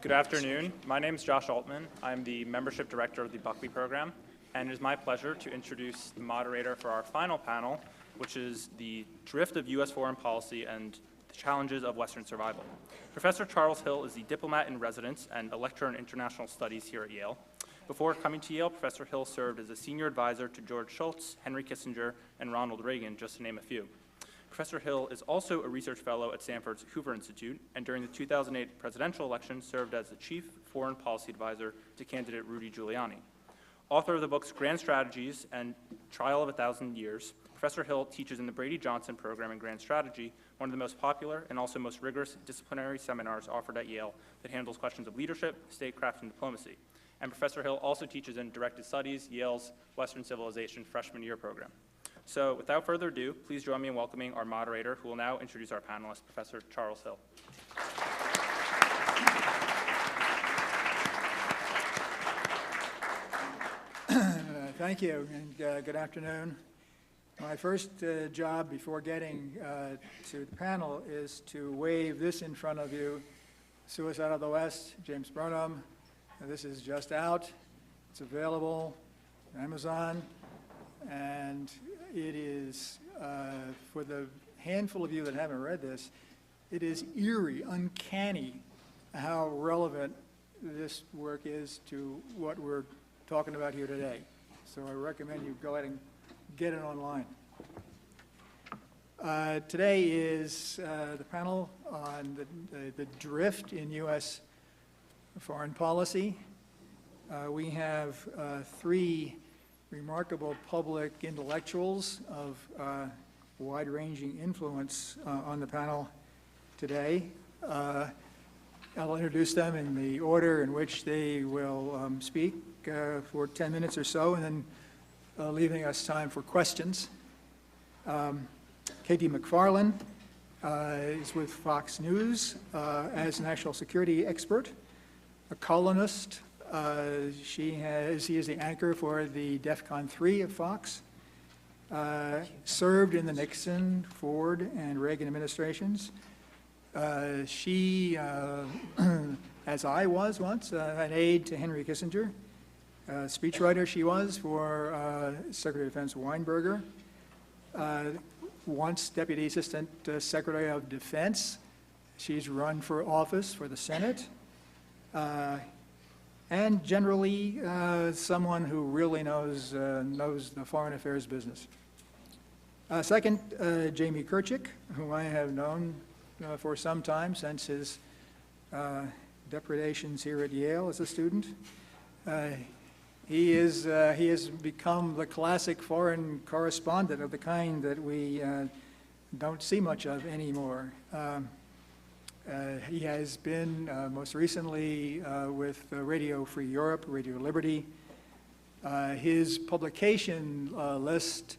Good afternoon. My name is Josh Altman. I'm the Membership Director of the Buckley program, and it is my pleasure to introduce the moderator for our final panel, which is the drift of U.S. foreign policy and the challenges of Western survival. Professor Charles Hill is the diplomat in residence and a lecturer in international studies here at Yale. Before coming to Yale, Professor Hill served as a senior advisor to George Shultz, Henry Kissinger, and Ronald Reagan, just to name a few. Professor Hill is also a research fellow at Stanford's Hoover Institute, and during the 2008 presidential election served as the chief foreign policy advisor to candidate Rudy Giuliani. Author of the books Grand Strategies and Trial of a Thousand Years, Professor Hill teaches in the Brady Johnson program in Grand Strategy, one of the most popular and also most rigorous disciplinary seminars offered at Yale that handles questions of leadership, statecraft, and diplomacy. And Professor Hill also teaches in Directed Studies, Yale's Western Civilization freshman year program. So without further ado, please join me in welcoming our moderator, who will now introduce our panelist, Professor Charles Hill. Thank you, and good afternoon. My first job before getting to the panel is to wave this in front of you. Suicide of the West, James Burnham. This is just out. It's available on Amazon, and it is, for the handful of you that haven't read this, it is eerie, uncanny how relevant this work is to what we're talking about here today. So I recommend you go ahead and get it online. Today is the panel on the drift in U.S. foreign policy. We have three remarkable public intellectuals of wide-ranging influence on the panel today. I'll introduce them in the order in which they will speak for 10 minutes or so, and then leaving us time for questions. Katie McFarland is with Fox News as national security expert, a columnist. She is the anchor for the DEFCON 3 of Fox, served in the Nixon, Ford, and Reagan administrations. She, as I was once, an aide to Henry Kissinger, speechwriter she was for Secretary of Defense Weinberger, once Deputy Assistant Secretary of Defense. She's run for office for the Senate. And generally someone who really knows the foreign affairs business. Second, Jamie Kirchick, whom I have known for some time, since his depredations here at Yale as a student. He has become the classic foreign correspondent of the kind that we don't see much of anymore. He has been most recently with Radio Free Europe, Radio Liberty. His publication list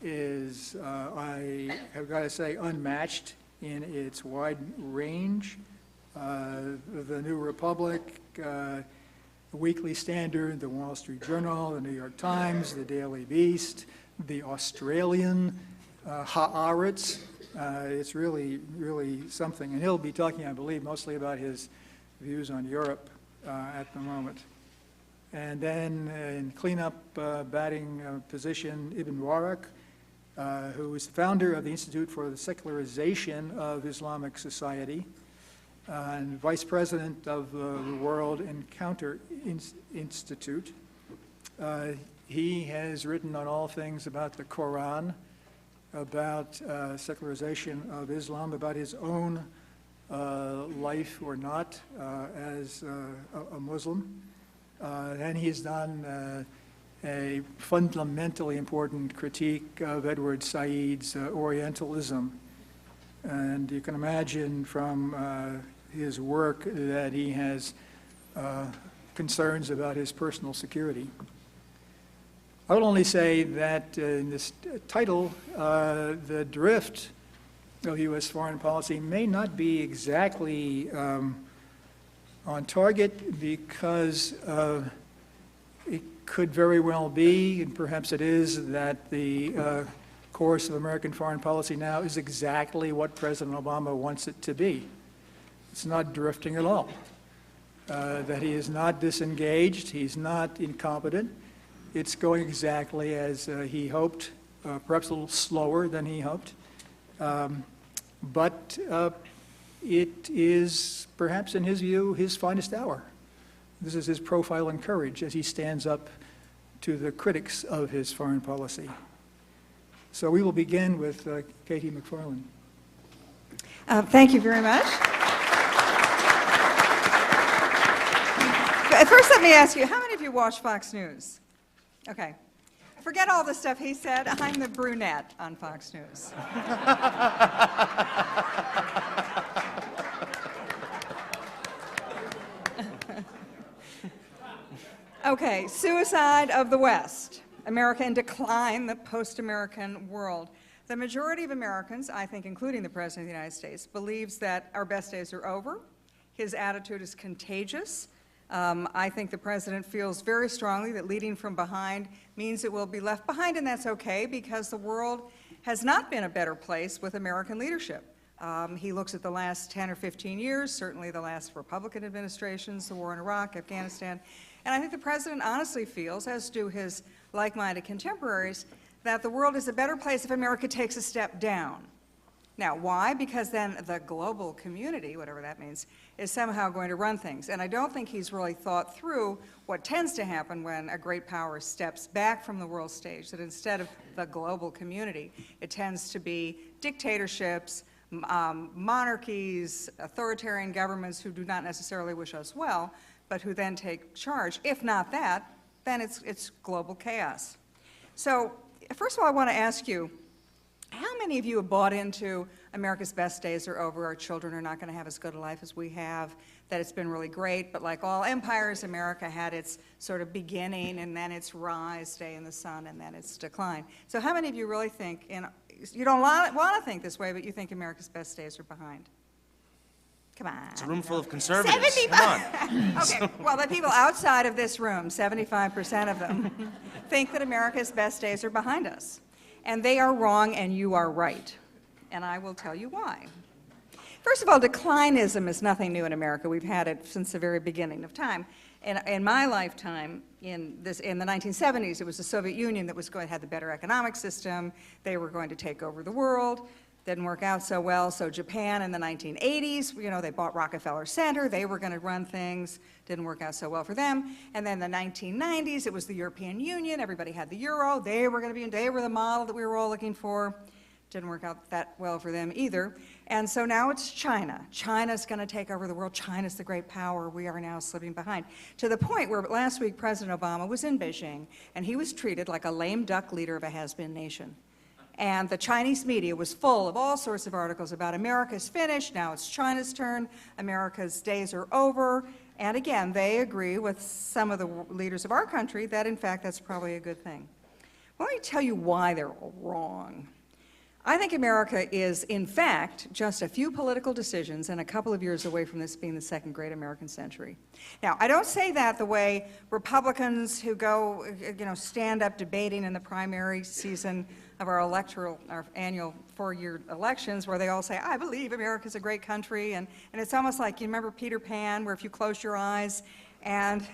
is, I have got to say, unmatched in its wide range. The New Republic, the Weekly Standard, the Wall Street Journal, the New York Times, the Daily Beast, the Australian, Haaretz. It's really, really something. And he'll be talking, I believe, mostly about his views on Europe at the moment. And then in cleanup batting position, Ibn Warraq, who is the founder of the Institute for the Secularization of Islamic Society and vice president of the World Encounter Institute. He has written on all things about the Quran, about secularization of Islam, about his own life or not as a Muslim. And he's done a fundamentally important critique of Edward Said's Orientalism. And you can imagine from his work that he has concerns about his personal security. I will only say that in this title, the drift of U.S. foreign policy may not be exactly on target, because it could very well be, and perhaps it is, that the course of American foreign policy now is exactly what President Obama wants it to be. It's not drifting at all. that he is not disengaged, he's not incompetent. It's going exactly as he hoped, perhaps a little slower than he hoped. But it is, perhaps in his view, his finest hour. This is his profile and courage as he stands up to the critics of his foreign policy. So we will begin with Katie McFarland. Thank you very much. First, let me ask you, how many of you watch Fox News? Okay. Forget all the stuff he said. I'm the brunette on Fox News. Okay, suicide of the West. America in decline, the post-American world. The majority of Americans, I think including the President of the United States, believes that our best days are over. His attitude is contagious. I think the President feels very strongly that leading from behind means it will be left behind, and that's okay because the world has not been a better place with American leadership. He looks at the last 10 or 15 years, certainly the last Republican administrations, the war in Iraq, Afghanistan, and I think the President honestly feels, as do his like-minded contemporaries, that the world is a better place if America takes a step down. Now, why? Because then the global community, whatever that means, is somehow going to run things. And I don't think he's really thought through what tends to happen when a great power steps back from the world stage, that instead of the global community, it tends to be dictatorships, monarchies, authoritarian governments who do not necessarily wish us well, but who then take charge. If not that, then it's global chaos. So, first of all, I want to ask you, how many of you have bought into America's best days are over, our children are not going to have as good a life as we have, that it's been really great, but like all empires, America had its sort of beginning and then its rise, day in the sun, and then its decline. So how many of you really think, you don't want to think this way, but you think America's best days are behind? Come on. It's a room full of conservatives. Come on. Okay, well, the people outside of this room, 75% of them, think that America's best days are behind us. And they are wrong, and you are right. And I will tell you why. First of all, declinism is nothing new in America. We've had it since the very beginning of time. In my lifetime, in the 1970s, it was the Soviet Union that was going to have the better economic system. They were going to take over the world. Didn't work out so well. So Japan in the 1980s, they bought Rockefeller Center. They were going to run things. Didn't work out so well for them. And then the 1990s, it was the European Union. Everybody had the euro. They were the model that we were all looking for. Didn't work out that well for them either. And so now it's China. China's going to take over the world. China's the great power. We are now slipping behind. To the point where last week President Obama was in Beijing, and he was treated like a lame duck leader of a has-been nation. And the Chinese media was full of all sorts of articles about America's finished, now it's China's turn, America's days are over. And again, they agree with some of the leaders of our country that, in fact, that's probably a good thing. Well, let me tell you why they're wrong. I think America is, in fact, just a few political decisions and a couple of years away from this being the second great American century. Now, I don't say that the way Republicans who go, stand up debating in the primary season of our annual four-year elections, where they all say, I believe America's a great country, and it's almost like, you remember Peter Pan, where if you close your eyes and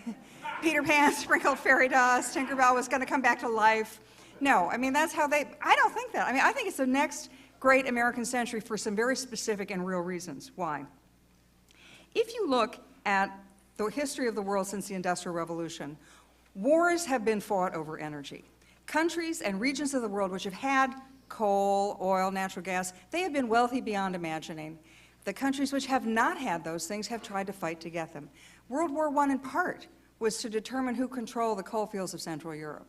Peter Pan sprinkled fairy dust, Tinkerbell was going to come back to life. No, I mean, that's how I don't think that. I mean, I think it's the next great American century for some very specific and real reasons. Why? If you look at the history of the world since the Industrial Revolution, wars have been fought over energy. Countries and regions of the world which have had coal, oil, natural gas, they have been wealthy beyond imagining. The countries which have not had those things have tried to fight to get them. World War I, in part, was to determine who controlled the coal fields of Central Europe.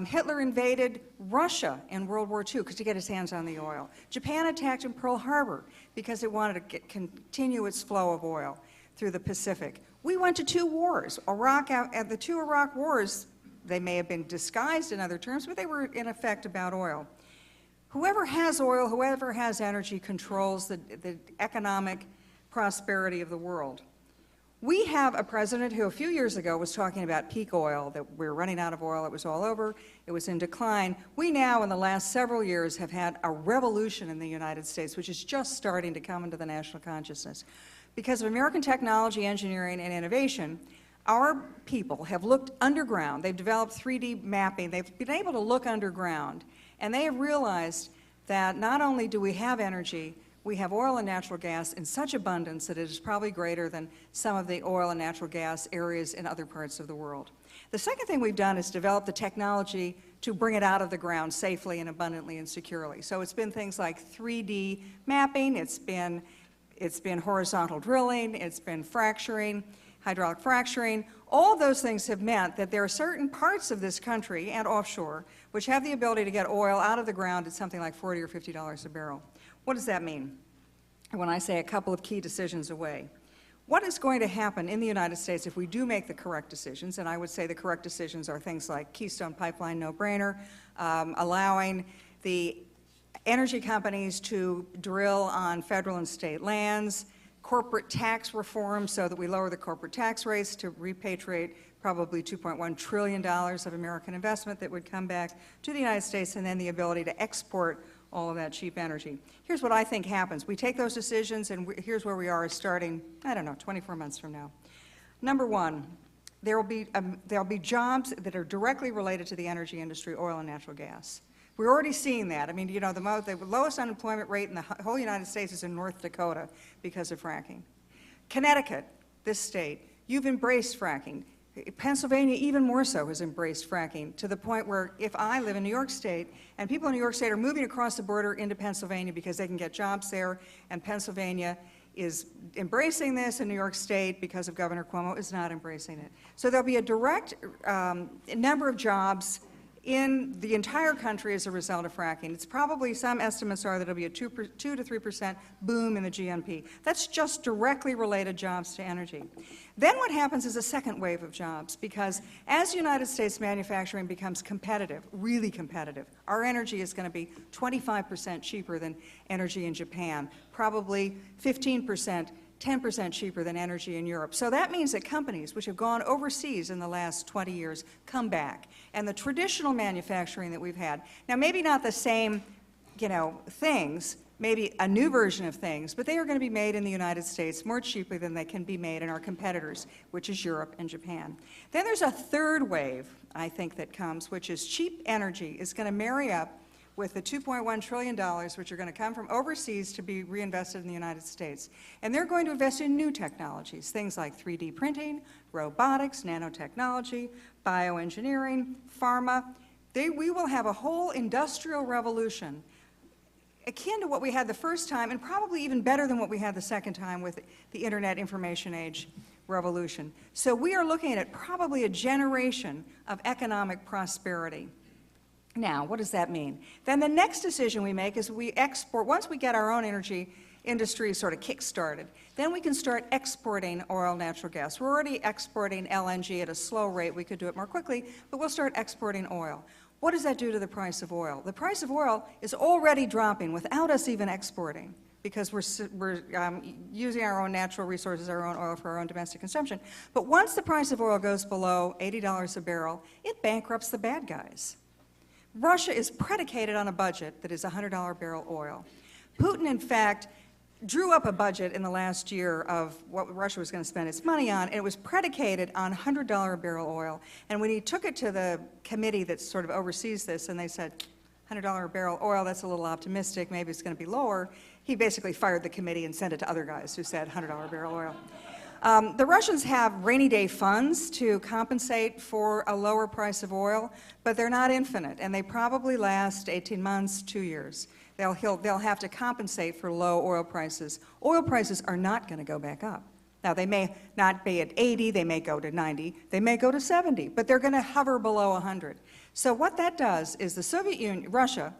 Hitler invaded Russia in World War II to get his hands on the oil. Japan attacked in Pearl Harbor because it wanted to continue its flow of oil through the Pacific. We went to two wars. The two Iraq wars, they may have been disguised in other terms, but they were in effect about oil. Whoever has oil, whoever has energy, controls the economic prosperity of the world. We have a president who a few years ago was talking about peak oil, that we're running out of oil, it was all over, it was in decline. We now, in the last several years, have had a revolution in the United States, which is just starting to come into the national consciousness. Because of American technology, engineering, and innovation, our people have looked underground. They've developed 3D mapping. They've been able to look underground, and they have realized that not only do we have energy, we have oil and natural gas in such abundance that it is probably greater than some of the oil and natural gas areas in other parts of the world. The second thing we've done is develop the technology to bring it out of the ground safely and abundantly and securely. So it's been things like 3D mapping, it's been horizontal drilling, it's been fracturing, hydraulic fracturing. All of those things have meant that there are certain parts of this country and offshore which have the ability to get oil out of the ground at something like $40 or $50 a barrel. What does that mean? When I say a couple of key decisions away. What is going to happen in the United States if we do make the correct decisions? And I would say the correct decisions are things like Keystone Pipeline, no-brainer, allowing the energy companies to drill on federal and state lands, corporate tax reform so that we lower the corporate tax rates to repatriate probably $2.1 trillion of American investment that would come back to the United States, and then the ability to export all of that cheap energy. Here's what I think happens. We take those decisions, and here's where we are starting, I don't know, 24 months from now. Number one, there'll be jobs that are directly related to the energy industry, oil and natural gas. We're already seeing that. I mean, you know, the lowest unemployment rate in the whole United States is in North Dakota because of fracking. Connecticut, this state, you've embraced fracking. Pennsylvania, even more so, has embraced fracking to the point where if I live in New York State and people in New York State are moving across the border into Pennsylvania because they can get jobs there, and Pennsylvania is embracing this, and New York State, because of Governor Cuomo, is not embracing it. So there'll be a direct number of jobs in the entire country as a result of fracking. It's probably, some estimates are that it'll be a 2 to 3% boom in the GNP. That's just directly related jobs to energy. Then what happens is a second wave of jobs, because as United States manufacturing becomes competitive, really competitive, our energy is going to be 25% cheaper than energy in Japan, probably 15%, 10% cheaper than energy in Europe. So that means that companies which have gone overseas in the last 20 years come back. And the traditional manufacturing that we've had, now maybe not the same, you know, things, maybe a new version of things, but they are going to be made in the United States more cheaply than they can be made in our competitors, which is Europe and Japan. Then there's a third wave, I think, that comes, which is cheap energy is going to marry up with the $2.1 trillion, which are going to come from overseas to be reinvested in the United States. And they're going to invest in new technologies, things like 3D printing, robotics, nanotechnology, bioengineering, pharma. We will have a whole industrial revolution akin to what we had the first time, and probably even better than what we had the second time with the Internet Information Age revolution. So we are looking at probably a generation of economic prosperity. Now, what does that mean? Then the next decision we make is we export. Once we get our own energy industry sort of kick-started, then we can start exporting oil, natural gas. We're already exporting LNG at a slow rate. We could do it more quickly, but we'll start exporting oil. What does that do to the price of oil? The price of oil is already dropping without us even exporting, because we're using our own natural resources, our own oil for our own domestic consumption. But once the price of oil goes below $80 a barrel, it bankrupts the bad guys. Russia is predicated on a budget that is $100 barrel oil. Putin, in fact, drew up a budget in the last year of what Russia was going to spend its money on, and it was predicated on $100 barrel oil. And when he took it to the committee that sort of oversees this, and they said, $100 barrel oil, that's a little optimistic, maybe it's going to be lower, he basically fired the committee and sent it to other guys who said $100 barrel oil. The Russians have rainy day funds to compensate for a lower price of oil, but they're not infinite, and they probably last 18 months, 2 years. They'll have to compensate for low oil prices. Oil prices are not going to go back up. Now, they may not be at 80, they may go to 90, they may go to 70, but they're going to hover below 100. So what that does is the Soviet Union, Russia,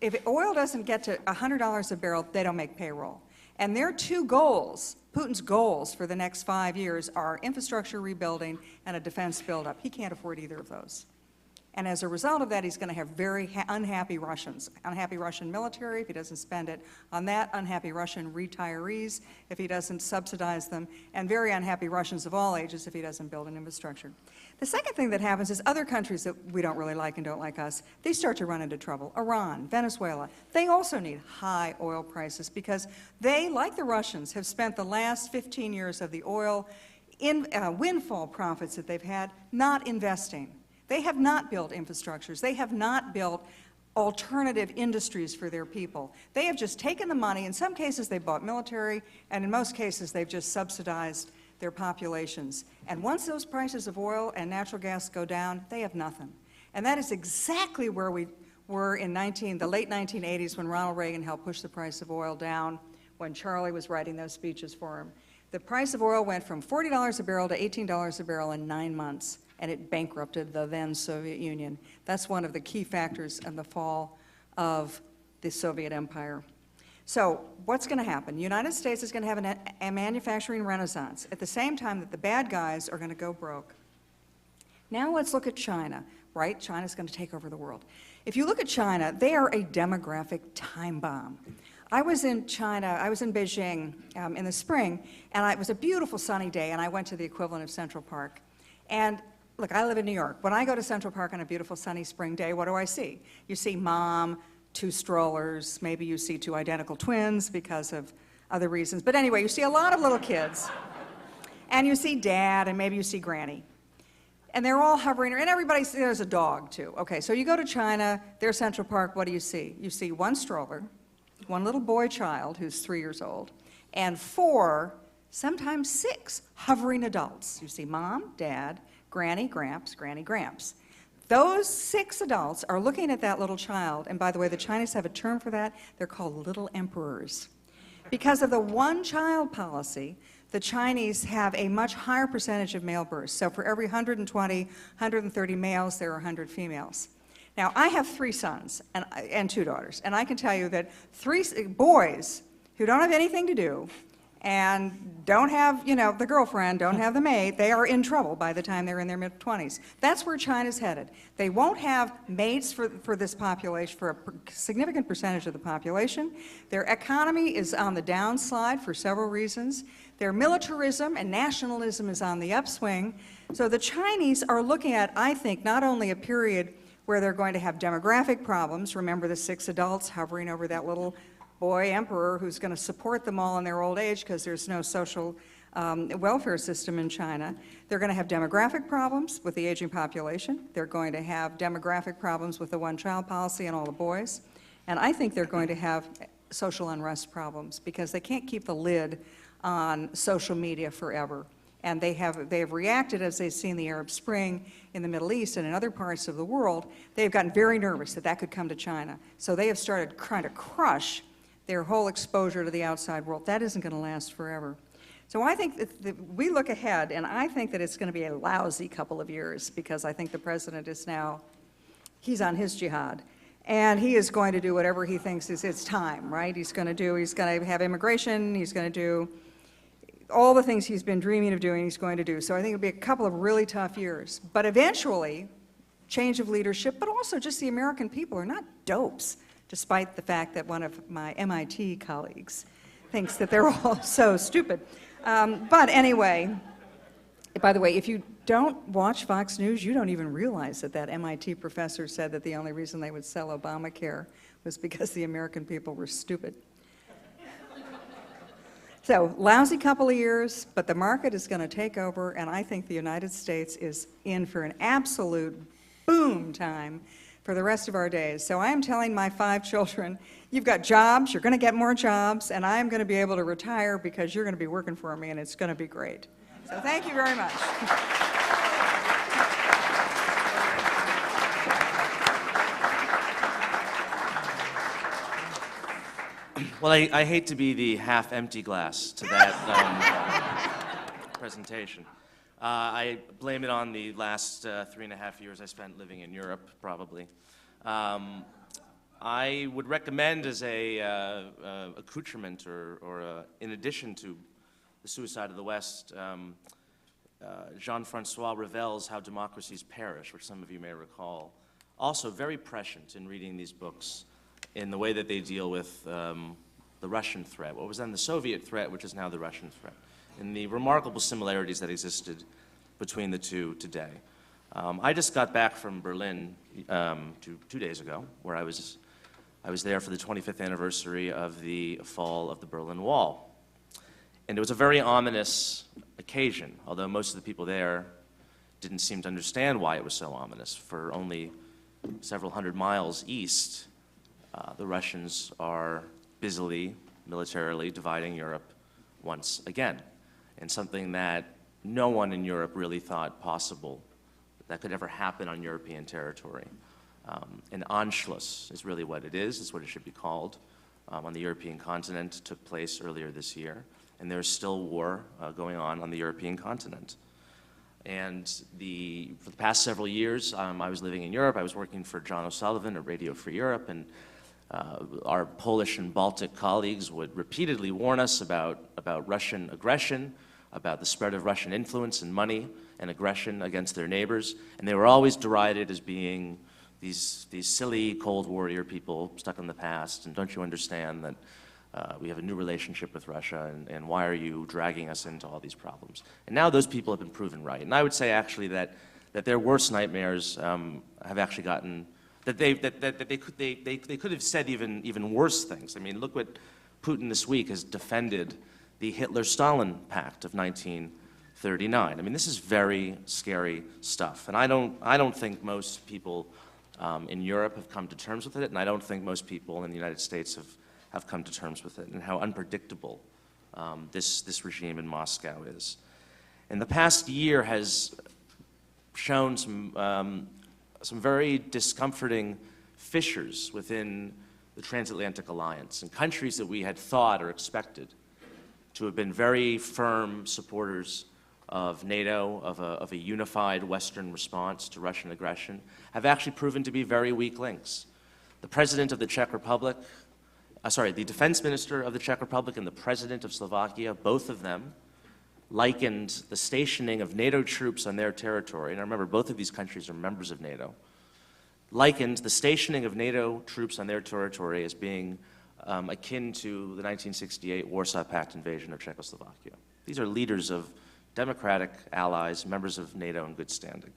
if oil doesn't get to $100 a barrel, they don't make payroll. And their two goals, Putin's goals for the next 5 years, are infrastructure rebuilding and a defense buildup. He can't afford either of those. And as a result of that, he's going to have very unhappy Russians, unhappy Russian military if he doesn't spend it on that, unhappy Russian retirees if he doesn't subsidize them, and very unhappy Russians of all ages if he doesn't build an infrastructure. The second thing that happens is other countries that we don't really like and don't like us, they start to run into trouble. Iran, Venezuela, they also need high oil prices because they, like the Russians, have spent the last 15 years of the oil windfall profits that they've had not investing. They have not built infrastructures. They have not built alternative industries for their people. They have just taken the money. In some cases, they bought military, and in most cases, they've just subsidized their populations. And once those prices of oil and natural gas go down, they have nothing. And that is exactly where we were in the late 1980s when Ronald Reagan helped push the price of oil down when Charlie was writing those speeches for him. The price of oil went from $40 a barrel to $18 a barrel in 9 months, and it bankrupted the then Soviet Union. That's one of the key factors in the fall of the Soviet Empire. So what's going to happen? The United States is going to have a manufacturing renaissance at the same time that the bad guys are going to go broke. Now let's look at China, right? China's going to take over the world. If you look at China, they are a demographic time bomb. I was in China, I was in Beijing in the spring, and it was a beautiful sunny day, and I went to the equivalent of Central Park. And look, I live in New York. When I go to Central Park on a beautiful sunny spring day, what do I see? You see mom, 2 strollers, maybe you see 2 identical twins because of other reasons. But anyway, you see a lot of little kids. And you see dad, and maybe you see granny. And they're all hovering, and there's a dog too. Okay, so you go to China, there's Central Park, what do you see? You see 1 stroller, 1 little boy child who's 3 years old, and 4, sometimes 6 hovering adults. You see mom, dad, granny, gramps, granny, gramps. Those 6 adults are looking at that little child, and by the way, the Chinese have a term for that. They're called little emperors. Because of the one-child policy, the Chinese have a much higher percentage of male births. So for every 120, 130 males, there are 100 females. Now, I have 3 sons and 2 daughters, and I can tell you that 3 boys who don't have anything to do and don't have, the girlfriend, don't have the mate, they are in trouble by the time they're in their mid-20s. That's where China's headed. They won't have mates for this population, for a significant percentage of the population. Their economy is on the downslide for several reasons. Their militarism and nationalism is on the upswing. So the Chinese are looking at, I think, not only a period where they're going to have demographic problems. Remember the 6 adults hovering over that little boy emperor who's going to support them all in their old age because there's no social welfare system in China. They're going to have demographic problems with the aging population. They're going to have demographic problems with the one-child policy and all the boys. And I think they're going to have social unrest problems because they can't keep the lid on social media forever. And they have reacted as they've seen the Arab Spring in the Middle East and in other parts of the world. They've gotten very nervous that that could come to China. So they have started trying to crush their whole exposure to the outside world. That isn't going to last forever. So I think that we look ahead, and I think that it's going to be a lousy couple of years because I think the president is now, he's on his jihad. And he is going to do whatever he thinks is it's time, right? He's going to have immigration, he's going to do all the things he's been dreaming of doing, he's going to do. So I think it'll be a couple of really tough years. But eventually, change of leadership, but also just the American people are not dopes, despite the fact that one of my MIT colleagues thinks that they're all so stupid. But anyway, by the way, if you don't watch Fox News, you don't even realize that that MIT professor said that the only reason they would sell Obamacare was because the American people were stupid. So, lousy couple of years, but the market is going to take over, and I think the United States is in for an absolute boom time for the rest of our days. So I am telling my 5 children, you've got jobs, you're going to get more jobs, and I am going to be able to retire because you're going to be working for me, and it's going to be great. So thank you very much. Well, I hate to be the half-empty glass to that presentation. I blame it on the last 3.5 years I spent living in Europe, probably. I would recommend as a accoutrement or in addition to The Suicide of the West, Jean-Francois Revel's How Democracies Perish, which some of you may recall. also very prescient in reading these books in the way that they deal with the Russian threat, what was then the Soviet threat, which is now the Russian threat, and the remarkable similarities that existed between the two today. I just got back from Berlin 2 days ago, where I was there for the 25th anniversary of the fall of the Berlin Wall. And it was a very ominous occasion, although most of the people there didn't seem to understand why it was so ominous. For only several hundred miles east, the Russians are busily, militarily dividing Europe once again, and something that no one in Europe really thought possible that could ever happen on European territory. An Anschluss is really what it is. It's what it should be called. On the European continent took place earlier this year, and there's still war going on the European continent. And for the past several years, I was living in Europe. I was working for John O'Sullivan at Radio Free Europe, and our Polish and Baltic colleagues would repeatedly warn us about Russian aggression, about the spread of Russian influence and money and aggression against their neighbors, and they were always derided as being these silly Cold Warrior people stuck in the past, and don't you understand that we have a new relationship with Russia, and why are you dragging us into all these problems? And now those people have been proven right. And I would say actually that their worst nightmares have actually gotten, that they could have said even worse things. I mean, look what Putin this week has defended the Hitler-Stalin Pact of 1939. I mean, this is very scary stuff. And I don't think most people in Europe have come to terms with it, and I don't think most people in the United States have come to terms with it, and how unpredictable this regime in Moscow is. And the past year has shown some very discomforting fissures within the transatlantic alliance, and countries that we had thought or expected to have been very firm supporters of NATO, of a unified Western response to Russian aggression, have actually proven to be very weak links. The president of the Czech Republic, the defense minister of the Czech Republic and the president of Slovakia, both of them likened the stationing of NATO troops on their territory, and I remember both of these countries are members of NATO, likened the stationing of NATO troops on their territory as being akin to the 1968 Warsaw Pact invasion of Czechoslovakia. These are leaders of democratic allies, members of NATO in good standing.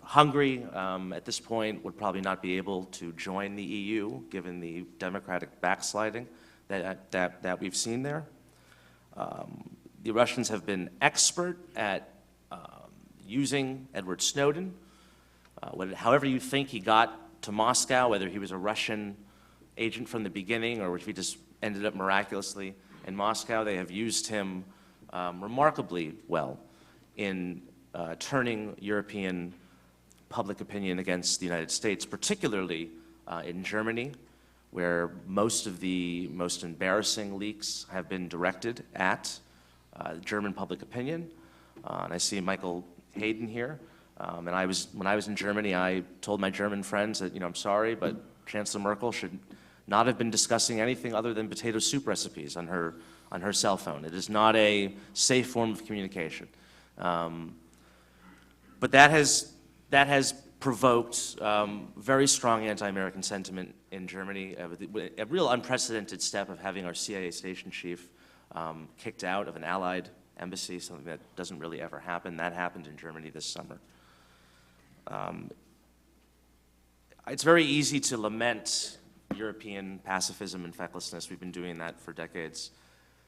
Hungary, at this point, would probably not be able to join the EU, given the democratic backsliding that we've seen there. The Russians have been expert at using Edward Snowden. However you think he got to Moscow, whether he was a Russian agent from the beginning or if he just ended up miraculously in Moscow, they have used him remarkably well in turning European public opinion against the United States, particularly in Germany, where most of the most embarrassing leaks have been directed at German public opinion. And I see Michael Hayden here. And when I was in Germany, I told my German friends that, I'm sorry, but Chancellor Merkel should not have been discussing anything other than potato soup recipes on her cell phone. It is not a safe form of communication. But that has provoked very strong anti-American sentiment in Germany, a real unprecedented step of having our CIA station chief kicked out of an allied embassy, something that doesn't really ever happen. That happened in Germany this summer. It's very easy to lament European pacifism and fecklessness. We've been doing that for decades,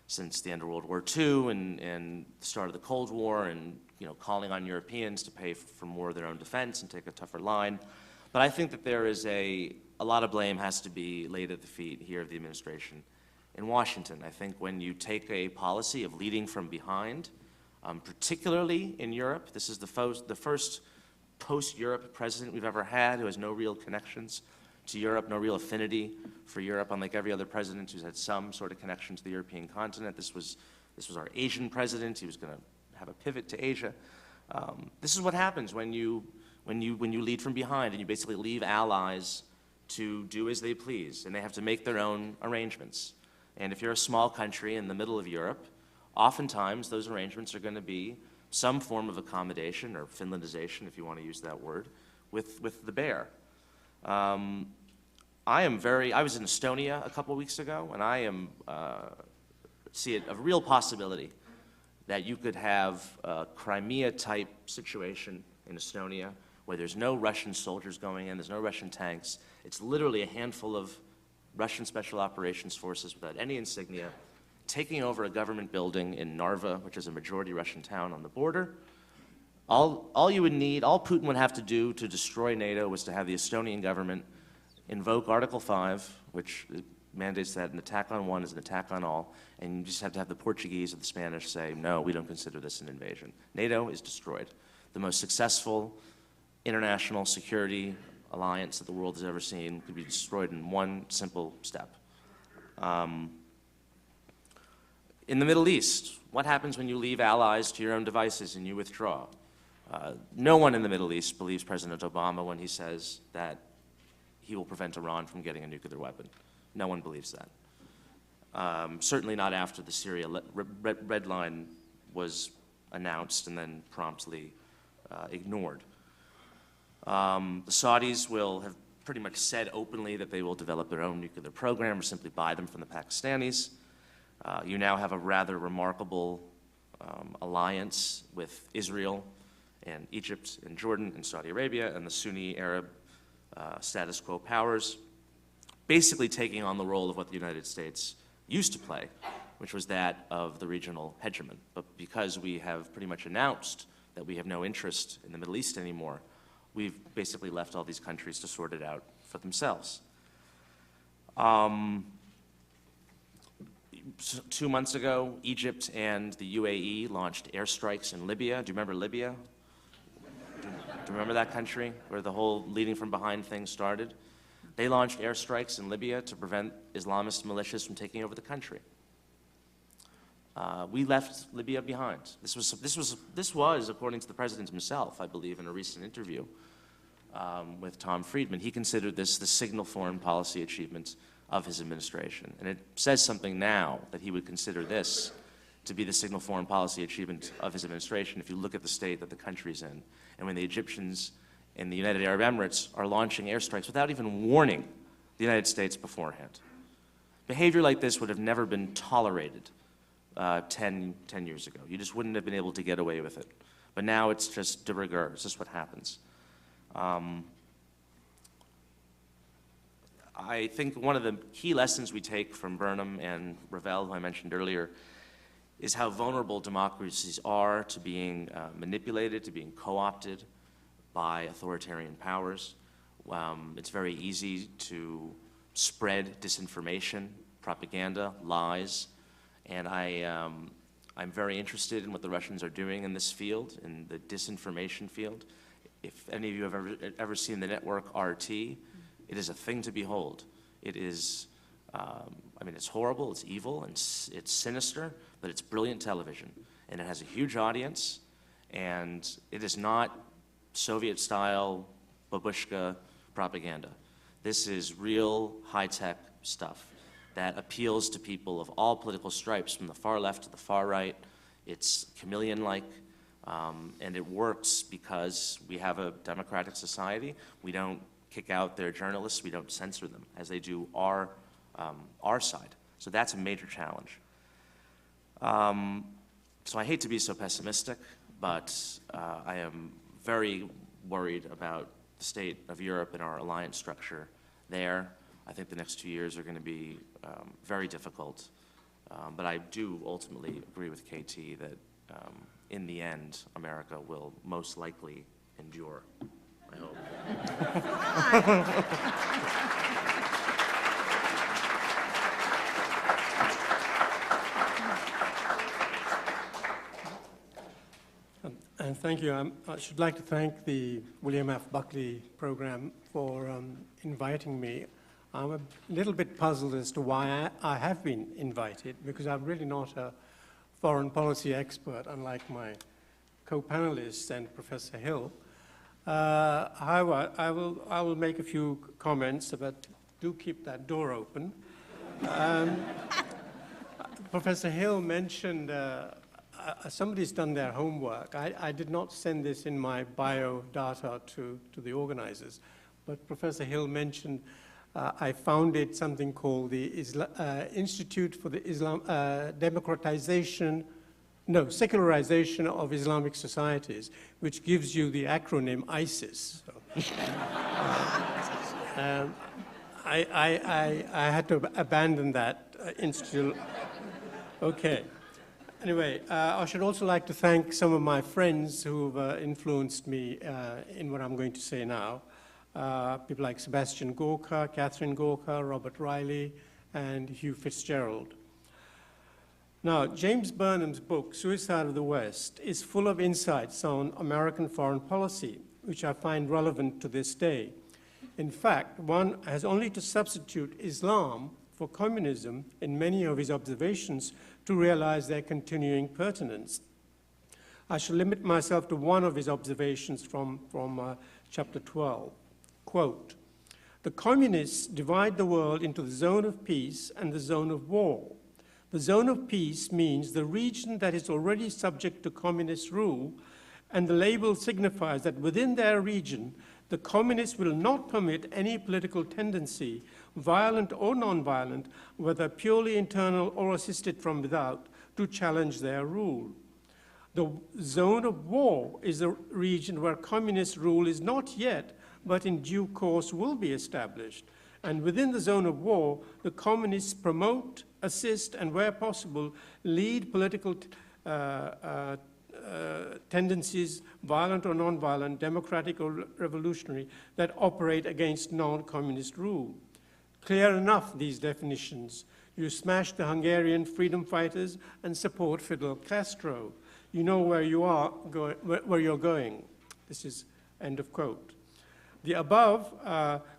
since the end of World War II and the start of the Cold War, and calling on Europeans to pay for more of their own defense and take a tougher line. But I think that there is a lot of blame has to be laid at the feet here of the administration in Washington. I think when you take a policy of leading from behind, particularly in Europe, this is the first post-Europe president we've ever had who has no real connections to Europe, no real affinity for Europe, unlike every other president who's had some sort of connection to the European continent. This was our Asian president. He was going to have a pivot to Asia. This is what happens when you lead from behind and you basically leave allies to do as they please, and they have to make their own arrangements. And if you're a small country in the middle of Europe, oftentimes those arrangements are going to be some form of accommodation, or Finlandization, if you want to use that word, with the bear. I was in Estonia a couple weeks ago, and I see it a real possibility that you could have a Crimea-type situation in Estonia where there's no Russian soldiers going in, there's no Russian tanks. It's literally a handful of Russian Special Operations Forces without any insignia, taking over a government building in Narva, which is a majority Russian town on the border. All you would need, all Putin would have to do to destroy NATO was to have the Estonian government invoke Article 5, which mandates that an attack on one is an attack on all, and you just have to have the Portuguese or the Spanish say, no, we don't consider this an invasion. NATO is destroyed. The most successful international security alliance that the world has ever seen could be destroyed in one simple step. In the Middle East, what happens when you leave allies to your own devices and you withdraw? No one in the Middle East believes President Obama when he says that he will prevent Iran from getting a nuclear weapon. No one believes that. Certainly not after the Syria red line was announced and then promptly ignored. The Saudis will have pretty much said openly that they will develop their own nuclear program or simply buy them from the Pakistanis. You now have a rather remarkable alliance with Israel and Egypt and Jordan and Saudi Arabia and the Sunni Arab status quo powers, basically taking on the role of what the United States used to play, which was that of the regional hegemon. But because we have pretty much announced that we have no interest in the Middle East anymore, we've basically left all these countries to sort it out for themselves. 2 months ago, Egypt and the UAE launched airstrikes in Libya. Do you remember Libya? Do you remember that country where the whole leading from behind thing started? They launched airstrikes in Libya to prevent Islamist militias from taking over the country. We left Libya behind. This was, according to the president himself, I believe, in a recent interview with Tom Friedman. He considered this the signal foreign policy achievement of his administration. And it says something now that he would consider this to be the signal foreign policy achievement of his administration if you look at the state that the country's in. And when the Egyptians and the United Arab Emirates are launching airstrikes without even warning the United States beforehand. Behavior like this would have never been tolerated 10 years ago. You just wouldn't have been able to get away with it. But now it's just de rigueur. It's just what happens. I think one of the key lessons we take from Burnham and Ravel, who I mentioned earlier, is how vulnerable democracies are to being manipulated, to being co-opted by authoritarian powers. It's very easy to spread disinformation, propaganda, lies, and I'm very interested in what the Russians are doing in this field, in the disinformation field. If any of you have ever seen the network RT, it is a thing to behold. It is, I mean, it's horrible, it's evil, and it's sinister, but it's brilliant television. And it has a huge audience, and it is not Soviet-style babushka propaganda. This is real high-tech stuff that appeals to people of all political stripes, from the far left to the far right. It's chameleon-like, and it works because we have a democratic society. We don't kick out their journalists. We don't censor them, as they do our side. So that's a major challenge. So I hate to be so pessimistic, but I am very worried about the state of Europe and our alliance structure there. I think the next 2 years are going to be very difficult. But I do ultimately agree with KT that in the end, America will most likely endure, I hope. And thank you. I should like to thank the William F. Buckley program for inviting me. I'm a little bit puzzled as to why I have been invited, because I'm really not a foreign policy expert, unlike my co-panelists and Professor Hill. However, I will make a few comments, but do keep that door open. Professor Hill mentioned somebody's done their homework. I did not send this in my bio data to the organizers, but Professor Hill mentioned I founded something called the Institute for the Secularization of Islamic Societies, which gives you the acronym ISIS. So, I had to abandon that institute. Okay. Anyway, I should also like to thank some of my friends who've influenced me in what I'm going to say now. People like Sebastian Gorka, Catherine Gorka, Robert Riley, and Hugh Fitzgerald. Now, James Burnham's book, Suicide of the West, is full of insights on American foreign policy, which I find relevant to this day. In fact, one has only to substitute Islam for communism in many of his observations to realize their continuing pertinence. I shall limit myself to one of his observations from chapter 12. Quote, "The communists divide the world into the zone of peace and the zone of war. The zone of peace means the region that is already subject to communist rule, and the label signifies that within their region, the communists will not permit any political tendency, violent or non-violent, whether purely internal or assisted from without, to challenge their rule. The zone of war is a region where communist rule is not yet, but in due course will be established. And within the zone of war, the communists promote, assist, and where possible, lead political tendencies, violent or non-violent, democratic or revolutionary, that operate against non-communist rule. Clear enough, these definitions. You smash the Hungarian freedom fighters and support Fidel Castro. You know where you are where you're going." This is end of quote. The above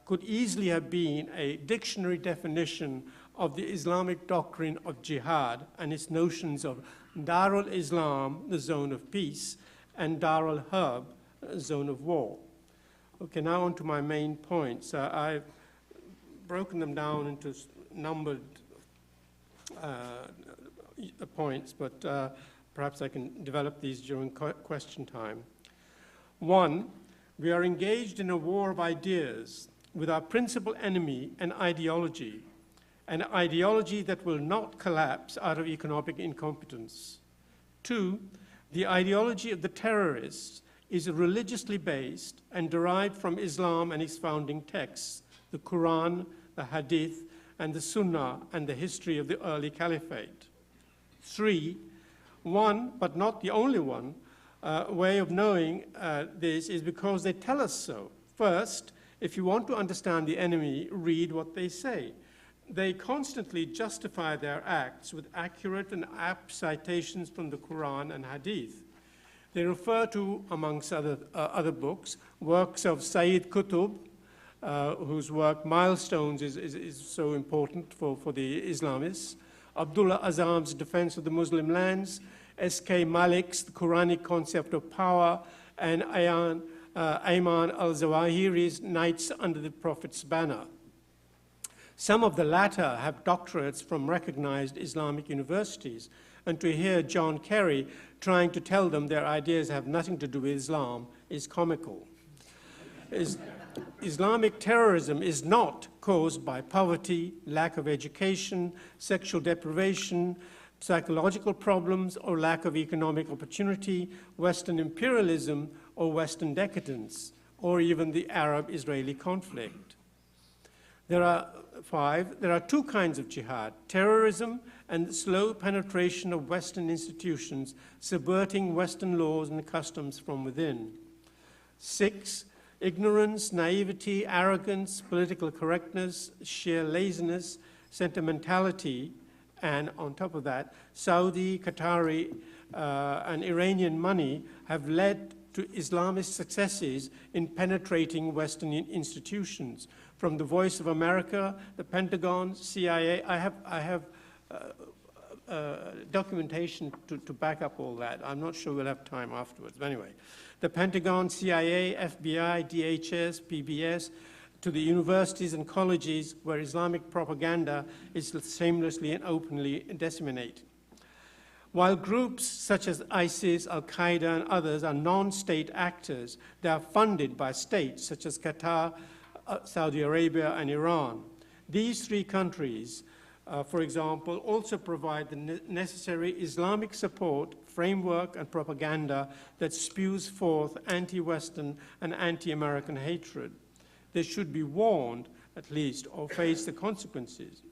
could easily have been a dictionary definition of the Islamic doctrine of jihad and its notions of Darul Islam, the zone of peace, and Darul Harb, zone of war. Okay, now on to my main points. I've broken them down into numbered points, but perhaps I can develop these during question time. 1, we are engaged in a war of ideas with our principal enemy, an ideology that will not collapse out of economic incompetence. 2, the ideology of the terrorists is religiously based and derived from Islam and its founding texts, the Quran, the Hadith, and the Sunnah, and the history of the early caliphate. 3, one, but not the only one, way of knowing this is because they tell us so. First, if you want to understand the enemy, read what they say. They constantly justify their acts with accurate and apt citations from the Quran and Hadith. They refer to, amongst other books, works of Sayyid Qutb, whose work Milestones is so important for the Islamists, Abdullah Azam's Defense of the Muslim Lands, S.K. Malik's The Quranic Concept of Power, and Ayman al-Zawahiri's Knights Under the Prophet's Banner. Some of the latter have doctorates from recognized Islamic universities, and to hear John Kerry trying to tell them their ideas have nothing to do with Islam is comical. Islamic terrorism is not caused by poverty, lack of education, sexual deprivation, psychological problems, or lack of economic opportunity, Western imperialism, or Western decadence, or even the Arab-Israeli conflict. There are 5, there are 2 kinds of jihad: terrorism and the slow penetration of Western institutions, subverting Western laws and customs from within. 6, ignorance, naivety, arrogance, political correctness, sheer laziness, sentimentality, and on top of that, Saudi, Qatari, and Iranian money have led to Islamist successes in penetrating Western institutions. From the Voice of America, the Pentagon, CIA, I have documentation to back up all that. I'm not sure we'll have time afterwards, but anyway. The Pentagon, CIA, FBI, DHS, PBS, to the universities and colleges where Islamic propaganda is shamelessly and openly disseminated. While groups such as ISIS, Al-Qaeda, and others are non-state actors, they are funded by states such as Qatar, Saudi Arabia, and Iran. These three countries, for example, also provide the necessary Islamic support, framework, and propaganda that spews forth anti-Western and anti-American hatred. They should be warned, at least, or face the consequences.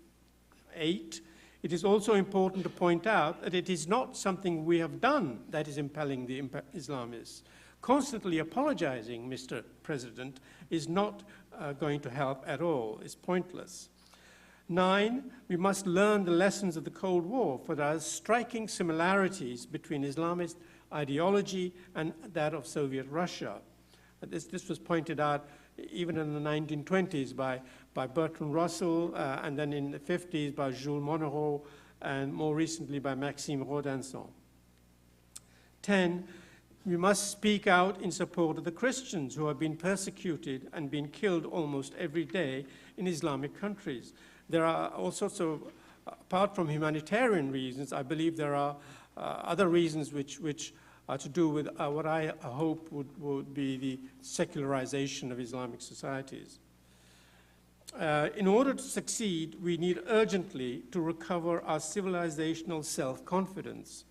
8, it is also important to point out that it is not something we have done that is impelling the Islamists. Constantly apologizing, Mr. President, is not going to help at all. It's pointless. 9, we must learn the lessons of the Cold War, for there are striking similarities between Islamist ideology and that of Soviet Russia. This was pointed out even in the 1920s by Bertrand Russell, and then in the 50s by Jules Monnereau, and more recently by Maxime Rodinson. 10, we must speak out in support of the Christians who have been persecuted and been killed almost every day in Islamic countries. There are all sorts of, apart from humanitarian reasons, I believe there are other reasons which are to do with what I hope would be the secularization of Islamic societies. In order to succeed, we need urgently to recover our civilizational self-confidence.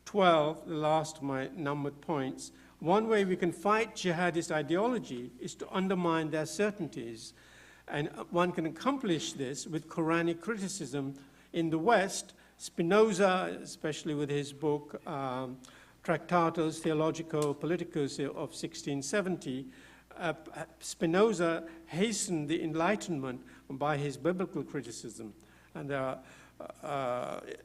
12, the last of my numbered points. One way we can fight jihadist ideology is to undermine their certainties. And one can accomplish this with Quranic criticism. In the West, Spinoza, especially with his book, Tractatus Theologico Politicus of 1670, Spinoza hastened the Enlightenment by his biblical criticism. And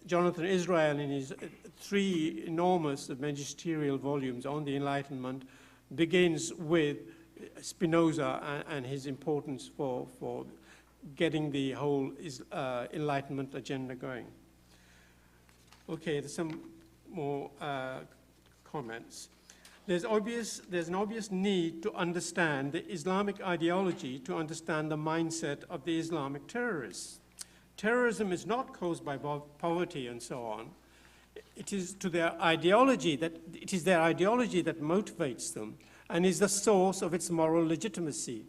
Jonathan Israel, in his 3 enormous magisterial volumes on the Enlightenment, begins with Spinoza and his importance for getting the whole Enlightenment agenda going. Okay, there's some more comments. There's an obvious need to understand the Islamic ideology to understand the mindset of the Islamic terrorists. Terrorism is not caused by poverty and so on. It is their ideology that motivates them and is the source of its moral legitimacy.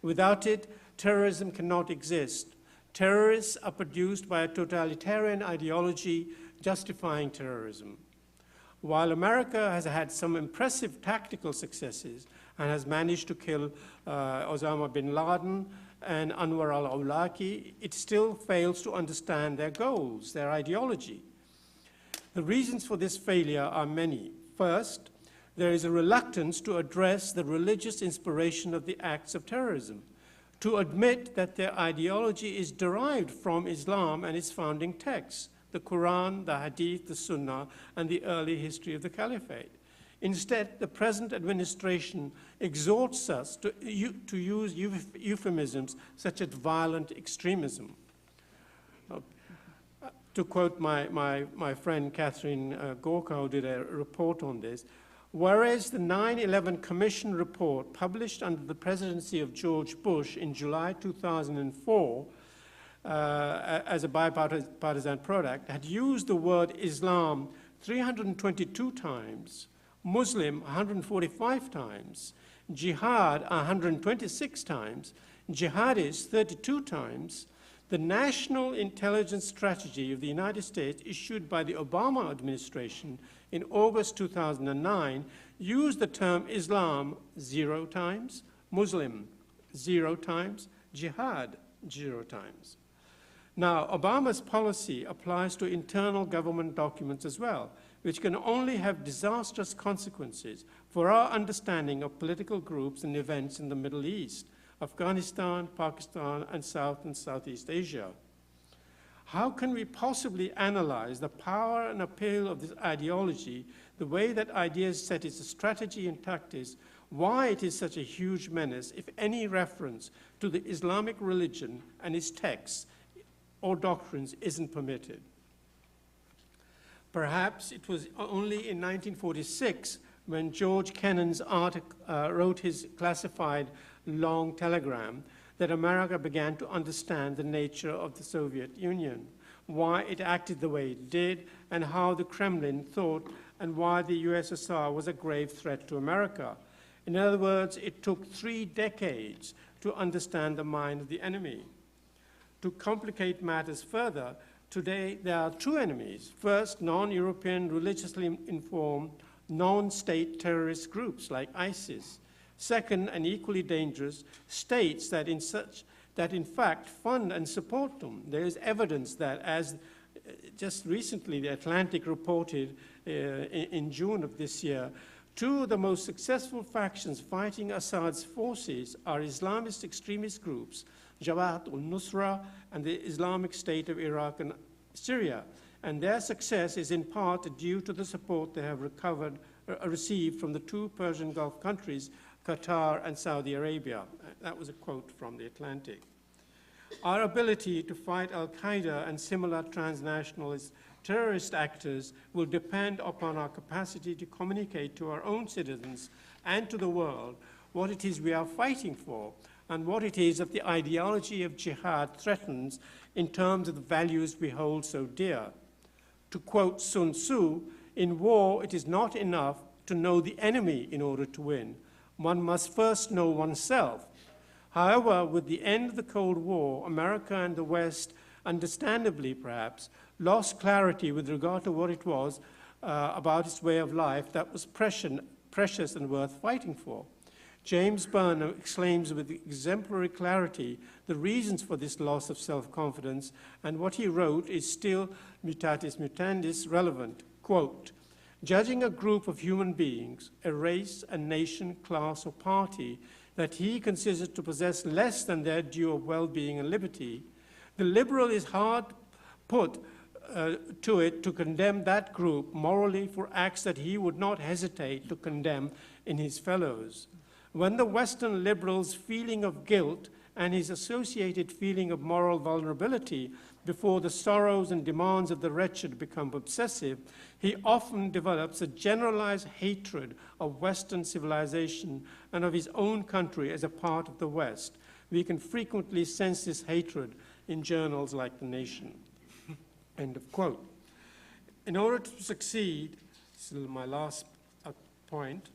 Without it, terrorism cannot exist. Terrorists are produced by a totalitarian ideology justifying terrorism. While America has had some impressive tactical successes and has managed to kill Osama bin Laden and Anwar al-Awlaki, it still fails to understand their goals, their ideology. The reasons for this failure are many. First, there is a reluctance to address the religious inspiration of the acts of terrorism, to admit that their ideology is derived from Islam and its founding texts, the Quran, the Hadith, the Sunnah, and the early history of the Caliphate. Instead, the present administration exhorts us to use euphemisms such as violent extremism. To quote my friend Catherine Gorka, who did a report on this, whereas the 9/11 Commission report published under the presidency of George Bush in July 2004 as a bipartisan product had used the word Islam 322 times, Muslim 145 times, jihad 126 times, jihadists 32 times, the National Intelligence Strategy of the United States issued by the Obama administration in August 2009 used the term Islam 0 times, Muslim 0 times, jihad 0 times. Now, Obama's policy applies to internal government documents as well, which can only have disastrous consequences for our understanding of political groups and events in the Middle East, Afghanistan, Pakistan, and South and Southeast Asia. How can we possibly analyze the power and appeal of this ideology, the way that ideas set its strategy and tactics, why it is such a huge menace if any reference to the Islamic religion and its texts or doctrines isn't permitted? Perhaps it was only in 1946 when George Kennan's wrote his classified long telegram that America began to understand the nature of the Soviet Union. why it acted the way it did, and how the Kremlin thought and why the USSR was a grave threat to America. In other words, it took 3 decades to understand the mind of the enemy. To complicate matters further, today there are 2 enemies. First, non-European, religiously informed, non-state terrorist groups like ISIS. Second, and equally dangerous, states that in fact fund and support them. There is evidence that, as just recently the Atlantic reported in June of this year, 2 of the most successful factions fighting Assad's forces are Islamist extremist groups, Jabhat al-Nusra and the Islamic State of Iraq and Syria. And their success is in part due to the support they have received from the 2 Persian Gulf countries, Qatar and Saudi Arabia. That was a quote from the Atlantic. Our ability to fight al-Qaeda and similar transnationalist terrorist actors will depend upon our capacity to communicate to our own citizens and to the world what it is we are fighting for and what it is that the ideology of jihad threatens in terms of the values we hold so dear. To quote Sun Tzu, in war it is not enough to know the enemy in order to win. One must first know oneself. However, with the end of the Cold War, America and the West, understandably perhaps, lost clarity with regard to what it was about its way of life that was precious and worth fighting for. James Burnham exclaims with exemplary clarity the reasons for this loss of self-confidence, and what he wrote is still, mutatis mutandis, relevant. Quote, judging a group of human beings, a race, a nation, class, or party that he considers to possess less than their due of well-being and liberty, the liberal is hard put to it to condemn that group morally for acts that he would not hesitate to condemn in his fellows. When the Western liberal's feeling of guilt and his associated feeling of moral vulnerability before the sorrows and demands of the wretched become obsessive, he often develops a generalized hatred of Western civilization and of his own country as a part of the West. We can frequently sense this hatred in journals like The Nation. End of quote. In order to succeed, this is my last point,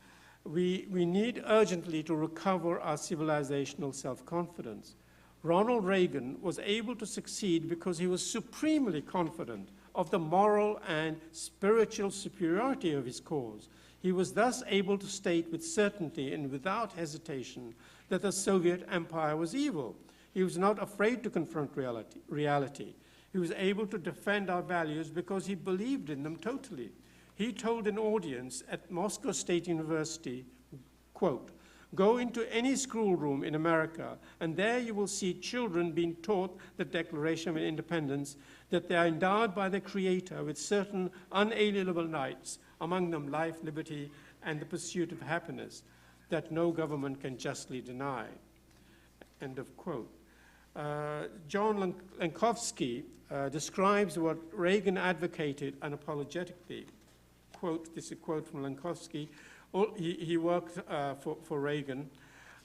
we need urgently to recover our civilizational self-confidence. Ronald Reagan was able to succeed because he was supremely confident of the moral and spiritual superiority of his cause. He was thus able to state with certainty and without hesitation that the Soviet Empire was evil. He was not afraid to confront reality. He was able to defend our values because he believed in them totally. He told an audience at Moscow State University, quote, go into any schoolroom in America, and there you will see children being taught the Declaration of Independence, that they are endowed by their Creator with certain unalienable rights, among them life, liberty, and the pursuit of happiness, that no government can justly deny. End of quote. John Lankovsky describes what Reagan advocated unapologetically. Quote, this is a quote from Lankovsky. He worked for Reagan.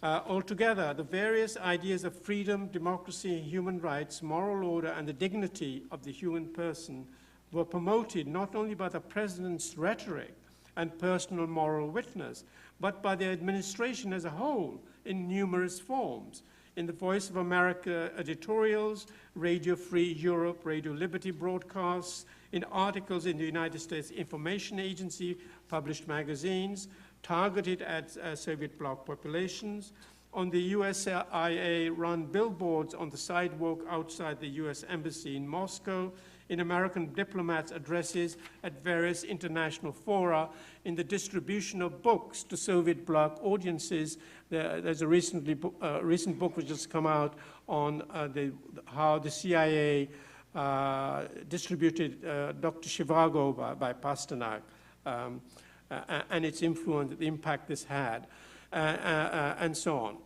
Altogether, the various ideas of freedom, democracy, human rights, moral order, and the dignity of the human person were promoted not only by the president's rhetoric and personal moral witness, but by the administration as a whole in numerous forms. In the Voice of America editorials, Radio Free Europe, Radio Liberty broadcasts, in articles in the United States Information Agency, published magazines, targeted at Soviet bloc populations, on the USIA-run billboards on the sidewalk outside the US Embassy in Moscow, in American diplomats' addresses at various international fora, in the distribution of books to Soviet bloc audiences. There's a recent book which has come out on how the CIA distributed Dr. Zhivago by Pasternak and its influence, the impact this had, and so on.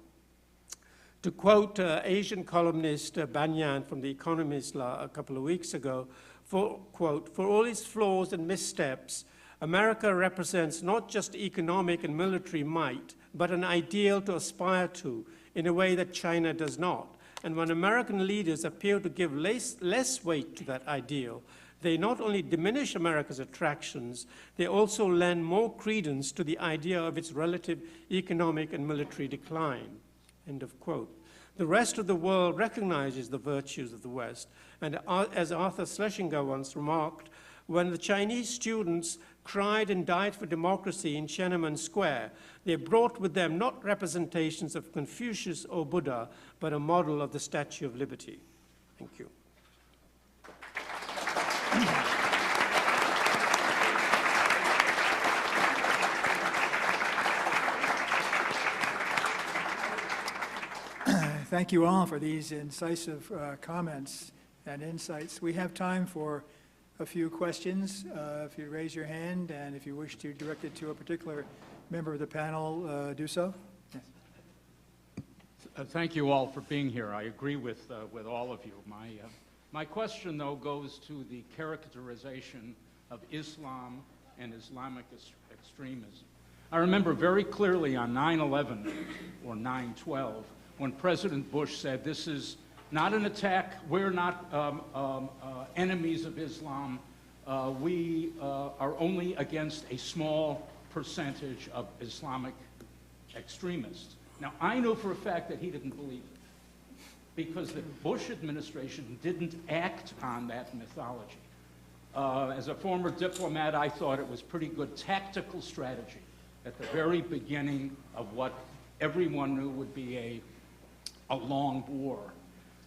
To quote Asian columnist Banyan from The Economist a couple of weeks ago, quote, for all its flaws and missteps, America represents not just economic and military might, but an ideal to aspire to in a way that China does not. And when American leaders appear to give less weight to that ideal, they not only diminish America's attractions, they also lend more credence to the idea of its relative economic and military decline. End of quote. The rest of the world recognizes the virtues of the West, and as Arthur Schlesinger once remarked, when the Chinese students cried and died for democracy in Tiananmen Square, they brought with them not representations of Confucius or Buddha, but a model of the Statue of Liberty. Thank you. Thank you all for these incisive comments and insights. We have time for a few questions. If you raise your hand, and if you wish to direct it to a particular member of the panel, do so. Yes. Thank you all for being here. I agree with all of you. My question, though, goes to the characterization of Islam and Islamic extremism. I remember very clearly on 9/11 or 9/12 when President Bush said, this is not an attack, we're not enemies of Islam, we are only against a small percentage of Islamic extremists. Now, I know for a fact that he didn't believe it, because the Bush administration didn't act on that mythology. As a former diplomat, I thought it was pretty good tactical strategy at the very beginning of what everyone knew would be a long war.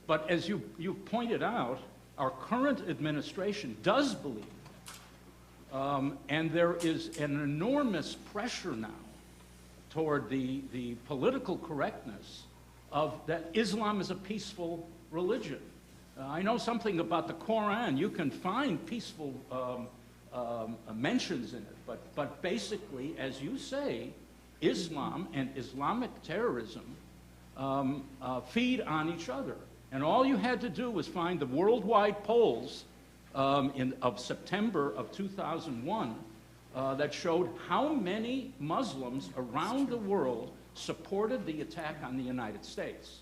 But as you pointed out, our current administration does believe it. And there is an enormous pressure now toward the political correctness of that Islam is a peaceful religion. I know something about the Quran. You can find peaceful mentions in it, but basically, as you say, Islam and Islamic terrorism feed on each other. And all you had to do was find the worldwide polls of September of 2001 that showed how many Muslims around the world supported the attack on the United States.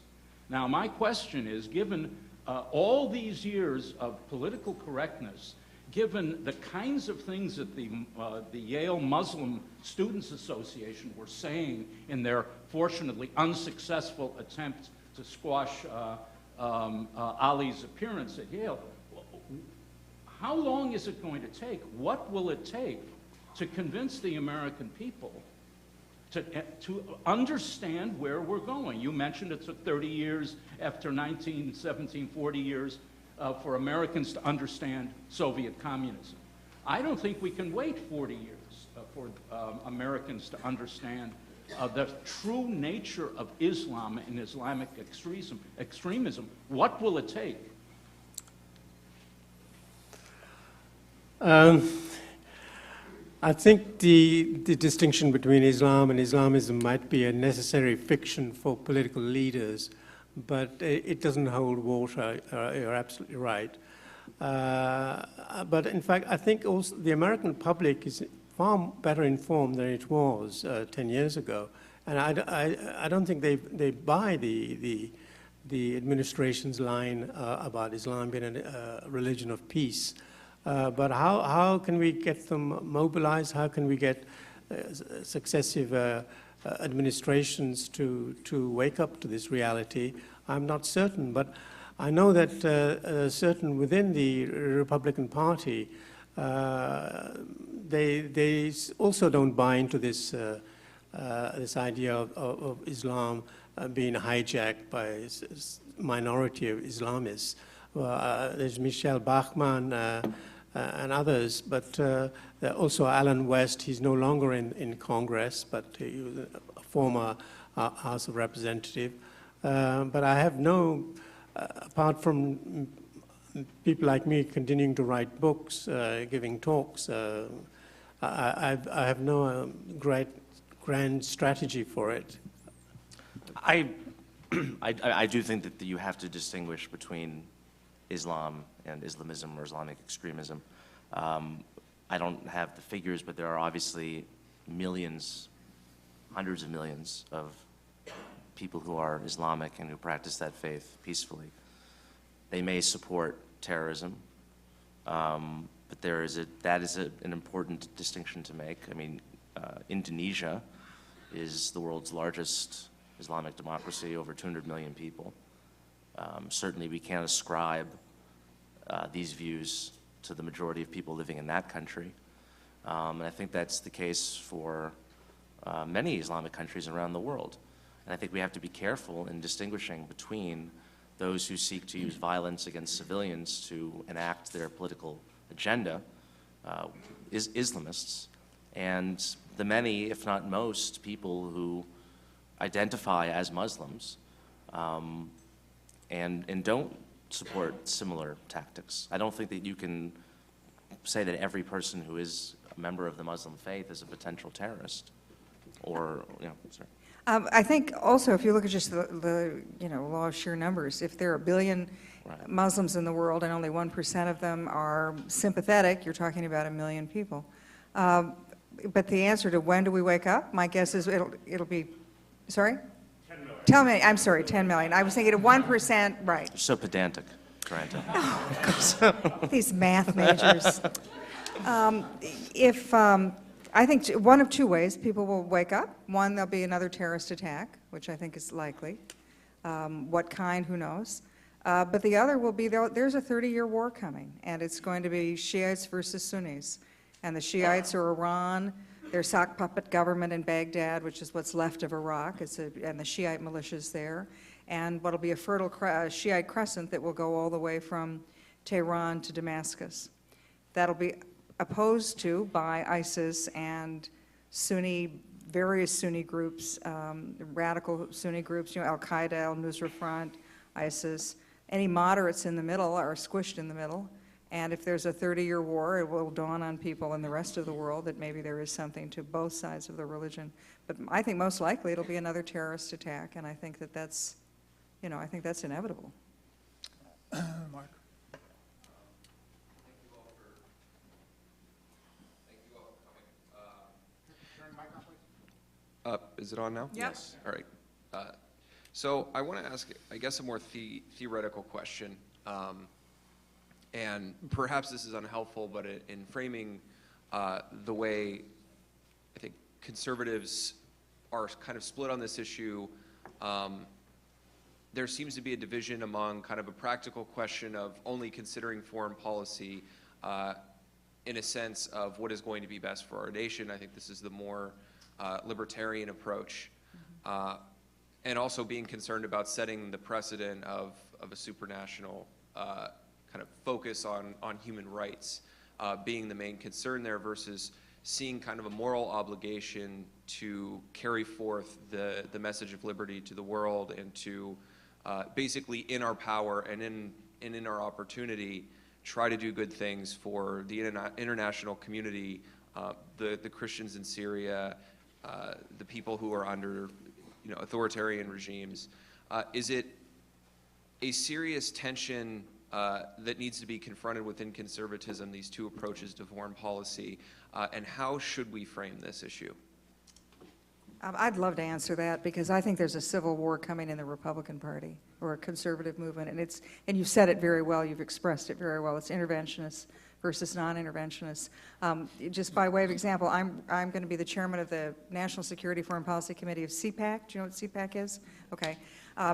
Now, my question is, given all these years of political correctness, given the kinds of things that the Yale Muslim Students Association were saying in their fortunately unsuccessful attempt to squash Ali's appearance at Yale, how long is it going to take? What will it take to convince the American people to understand where we're going? You mentioned it took 30 years after 1917, 40 years for Americans to understand Soviet communism. I don't think we can wait 40 years for Americans to understand the true nature of Islam and Islamic extremism. What will it take? I think the distinction between Islam and Islamism might be a necessary fiction for political leaders, but it doesn't hold water. You're absolutely right. But in fact, I think also the American public is far better informed than it was 10 years ago. And I don't think they buy the administration's line about Islam being a religion of peace. But how can we get them mobilized? How can we get successive administrations to wake up to this reality? I'm not certain, but I know that certain within the Republican Party, they also don't buy into this this idea of Islam being hijacked by a minority of Islamists. There's Michel Bachmann and others, but also Alan West. He's no longer in Congress, but he was a former House of Representative. But I have no, apart from people like me continuing to write books, giving talks, I have no grand strategy for it. I do think that you have to distinguish between Islam and Islamism or Islamic extremism. I don't have the figures, but there are obviously millions, hundreds of millions of people who are Islamic and who practice that faith peacefully. They may support terrorism, but that is an important distinction to make. I mean, Indonesia is the world's largest Islamic democracy, over 200 million people. Certainly we can't ascribe these views to the majority of people living in that country. And I think that's the case for many Islamic countries around the world. And I think we have to be careful in distinguishing between those who seek to use violence against civilians to enact their political agenda, Islamists, and the many, if not most, people who identify as Muslims and don't support similar tactics. I don't think that you can say that every person who is a member of the Muslim faith is a potential terrorist, or, sorry. I think also, if you look at just the law of sheer numbers, if there are 1 billion Right. Muslims in the world and only 1% of them are sympathetic, you're talking about 1 million people. But the answer to when do we wake up, my guess is it'll be, sorry? 10 million. 10 million, I'm sorry, 10 million. I was thinking of 1%, right. You're so pedantic, granted. These math majors. I think one of two ways people will wake up. One, there'll be another terrorist attack, which I think is likely. What kind, who knows? But the other will be, there's a 30-year war coming, and it's going to be Shiites versus Sunnis. And the Shiites are Iran, their sock puppet government in Baghdad, which is what's left of Iraq, and the Shiite militias there, and what'll be a fertile Shiite crescent that will go all the way from Tehran to Damascus. That'll be opposed to by ISIS and various Sunni groups, radical Sunni groups, Al-Qaeda, Al-Nusra Front, ISIS. Any moderates in the middle are squished in the middle. And if there's a 30-year war, it will dawn on people in the rest of the world that maybe there is something to both sides of the religion. But I think most likely it'll be another terrorist attack, and I think that's inevitable. Mark. Is it on now? Yep. Yes. All right. So I want to ask, I guess, a more theoretical question. And perhaps this is unhelpful, but in framing the way I think conservatives are kind of split on this issue, there seems to be a division among kind of a practical question of only considering foreign policy in a sense of what is going to be best for our nation. I think this is the more libertarian approach, and also being concerned about setting the precedent of a supranational kind of focus on human rights being the main concern there, versus seeing kind of a moral obligation to carry forth the message of liberty to the world, and to basically, in our power and in our opportunity, try to do good things for the international community, the Christians in Syria, the people who are under authoritarian regimes. Is it a serious tension that needs to be confronted within conservatism, these two approaches to foreign policy, and how should we frame this issue? I'd love to answer that, because I think there's a civil war coming in the Republican Party, or a conservative movement, and you've said it very well, you've expressed it very well. It's interventionists versus non-interventionists. Just by way of example, I'm going to be the chairman of the National Security Foreign Policy Committee of CPAC. Do you know what CPAC is? Okay.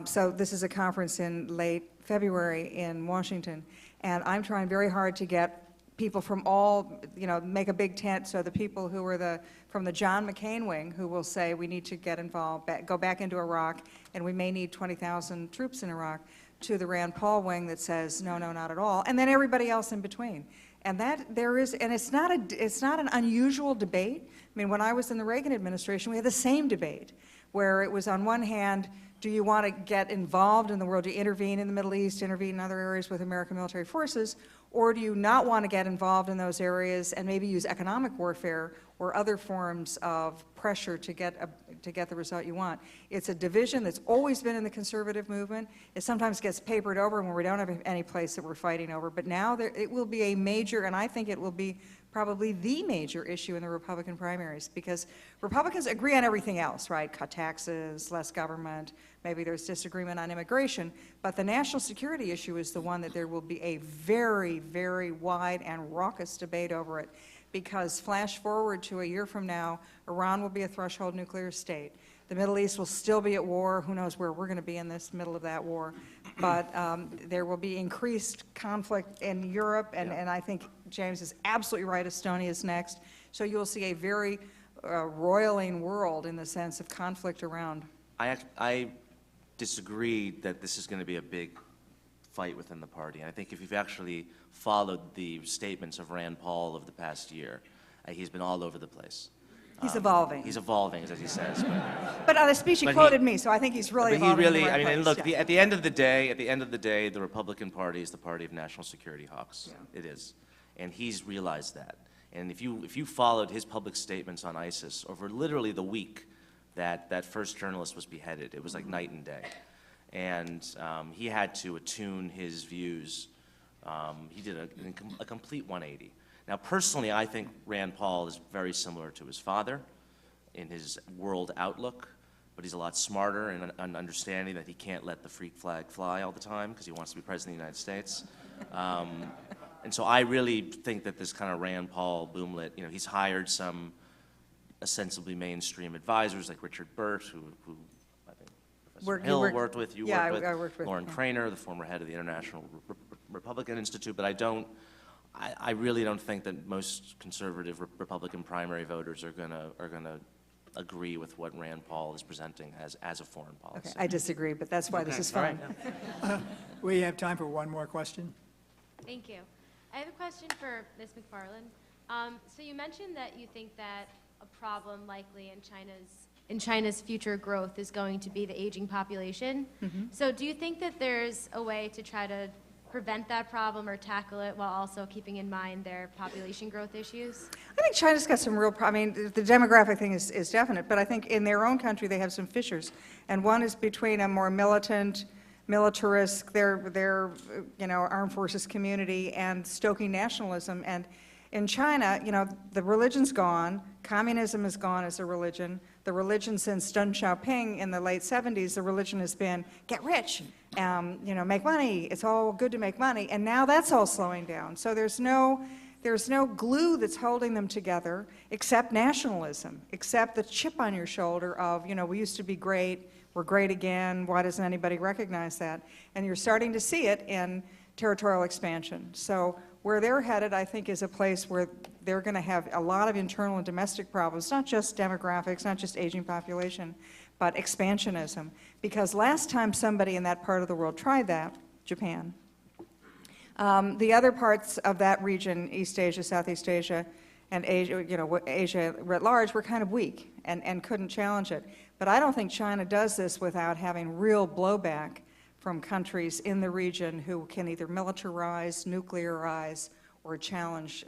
So this is a conference in late February in Washington, and I'm trying very hard to get people from all, make a big tent, so the people who are from the John McCain wing, who will say we need to get involved, go back into Iraq, and we may need 20,000 troops in Iraq, to the Rand Paul wing that says no, not at all, and then everybody else in between. And it's not an unusual debate. I mean, when I was in the Reagan administration, we had the same debate, where it was on one hand, do you want to get involved in the world, do you intervene in the Middle East, intervene in other areas with American military forces, or do you not want to get involved in those areas and maybe use economic warfare, or other forms of pressure to get the result you want. It's a division that's always been in the conservative movement. It sometimes gets papered over when we don't have any place that we're fighting over, but now it will be a major, and I think it will be probably the major issue in the Republican primaries, because Republicans agree on everything else, right? Cut taxes, less government, maybe there's disagreement on immigration, but the national security issue is the one that there will be a very, very wide and raucous debate over it, because flash forward to a year from now, Iran will be a threshold nuclear state. The Middle East will still be at war. Who knows where we're going to be in this middle of that war. But there will be increased conflict in Europe, and I think James is absolutely right, Estonia is next. So you'll see a very roiling world in the sense of conflict around. I disagree that this is going to be a big fight within the party. I think if you've actually followed the statements of Rand Paul of the past year, he's been all over the place. He's evolving. He's evolving, as he says. But on the speech, he quoted me, so I think he's really evolving. He really, in the right I mean, and place, look, yeah. at the end of the day, the Republican Party is the party of national security hawks. Yeah. It is. And he's realized that. And if you followed his public statements on ISIS over literally the week that first journalist was beheaded, it was like night and day. And he had to attune his views. He did a complete 180. Now, personally, I think Rand Paul is very similar to his father in his world outlook, but he's a lot smarter in understanding that he can't let the freak flag fly all the time because he wants to be president of the United States. And so I really think that this kind of Rand Paul boomlet, he's hired some ostensibly mainstream advisors like Richard Burt, who I think Professor Hill worked with, I worked with Lauren Craner, the former head of the International Republican Institute, but I really don't think that most conservative Republican primary voters are gonna agree with what Rand Paul is presenting as a foreign policy. Okay, I disagree, but that's why this is All fun. right. We have time for one more question. Thank you. I have a question for Ms. McFarland. So you mentioned that you think that a problem likely in China's future growth is going to be the aging population. So do you think that there's a way to try to prevent that problem or tackle it while also keeping in mind their population growth issues? I think China's got some real I mean, the demographic thing is definite, but I think in their own country they have some fissures. And one is between a more militarist, their armed forces community and stoking nationalism. And in China, the religion's gone, communism is gone as a religion. The religion since Deng Xiaoping in the late 70s, the religion has been get rich, make money. It's all good to make money, and now that's all slowing down. So there's no glue that's holding them together except nationalism, except the chip on your shoulder of we used to be great, we're great again. Why doesn't anybody recognize that? And you're starting to see it in territorial expansion. So where they're headed, I think, is a place where they're going to have a lot of internal and domestic problems, not just demographics, not just aging population, but expansionism. Because last time somebody in that part of the world tried that, Japan, the other parts of that region, East Asia, Southeast Asia, and Asia, Asia writ large, were kind of weak and couldn't challenge it. But I don't think China does this without having real blowback from countries in the region who can either militarize, nuclearize, or challenge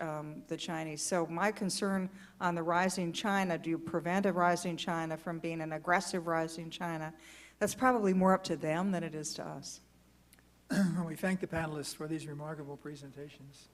the Chinese. So my concern on the rising China, do you prevent a rising China from being an aggressive rising China? That's probably more up to them than it is to us. We thank the panelists for these remarkable presentations.